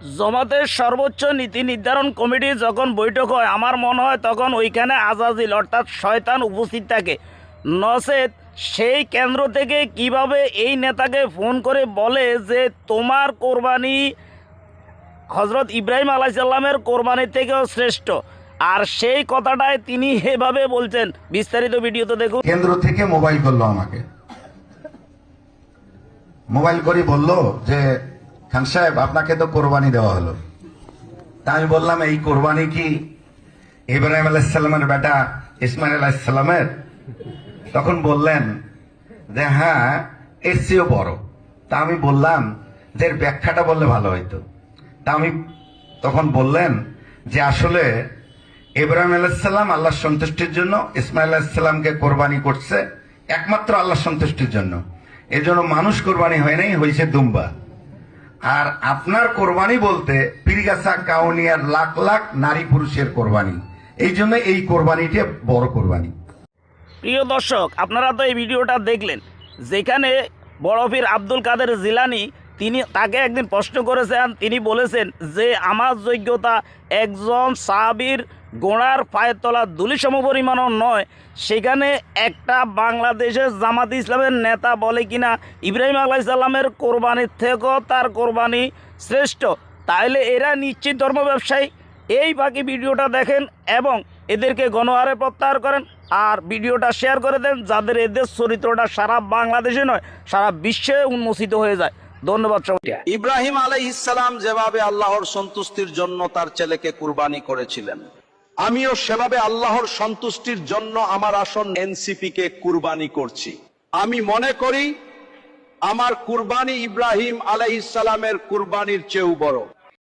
জামাতের সর্বোচ্চ নীতি নির্ধারণ কমিটি যখন বৈঠক হয় আমার মনে হয় তখন ওইখানে আজাজিল অর্থাৎ শয়তান উপস্থিত থাকে। নচেত সেই কেন্দ্র থেকে কিভাবে এই নেতাকে ফোন করে বলে যে তোমার কোরবানি হজরত ইব্রাহিম আলাইসাল্লামের কোরবানির থেকেও শ্রেষ্ঠ, আর সেই কথাটাই তিনি এভাবে বলছেন। বিস্তারিত ভিডিওতে দেখুন। কেন্দ্র থেকে মোবাইল করলো আমাকে, মোবাইল করে বলল যে খান সাহেব আপনাকে তো কোরবানি দেওয়া হলো। তা আমি বললাম এই কোরবানি কি ইব্রাহিম আলাইসাল্লামের বেটা ইসমাইল আলাইসাল্লামের? তখন বললেন যে হ্যাঁ এর চেয়েও বড়। তা আমি বললাম যে এর ব্যাখ্যাটা বললে ভালো হইতো। তা আমি তখন বললেন যে আসলে ইব্রাহিম আলাইসাল্লাম আল্লাহর সন্তুষ্টির জন্য, ইসমাইল আলাইসাল্লামকে কোরবানি করছে একমাত্র আল্লাহর সন্তুষ্টির জন্য। এর জন্য মানুষ কোরবানি হয় নাই, হয়েছে দুম্বা। আর আপনার কোরবানি বলতে পীরগাছা কাউনিয়ার লাখ লাখ নারী পুরুষের কোরবানি, এই জন্য এই কোরবানিটা বড় কোরবানি। প্রিয় দর্শক, আপনারা তো এই ভিডিওটা দেখলেন, যেখানে বড় পীর আব্দুল কাদের জিলানী তাকে একদিন প্রশ্ন করেছেন। তিনি বলেছেন যে আমার যোগ্যতা একজন সাহাবীর গোড়ার পায়ের তলা ধুলি সমপরিমাণও নয়। সেখানে একটা বাংলাদেশের জামাত ইসলামের নেতা বলে কিনা ইব্রাহিম আলাইসাল্লামের কোরবানির থেকেও তার কোরবানি শ্রেষ্ঠ, তাইলে এরা নিশ্চিত ধর্ম ব্যবসায়ী। এই বাকি ভিডিওটা দেখেন এবং এদেরকে গণহারে প্রত্যাহার করেন, আর ভিডিওটা শেয়ার করে দেন যাদের এদের চরিত্রটা সারা বাংলাদেশে নয় সারা বিশ্বে উন্মোচিত হয়ে যায়। ধন্যবাদ সবাই। ইব্রাহিম আলাইহিস সালাম যেভাবে আল্লাহর সন্তুষ্টির জন্য তার ছেলেকে কুরবানি করেছিলেন, আমিও সেভাবে আল্লাহর সন্তুষ্টির জন্য আমার আসন এনসিপি কে কুরবানি করছি। আমি মনে করি আমার কুরবানি ইব্রাহিম আলাইহিস সালামের কুরবানির চেয়েও বড়।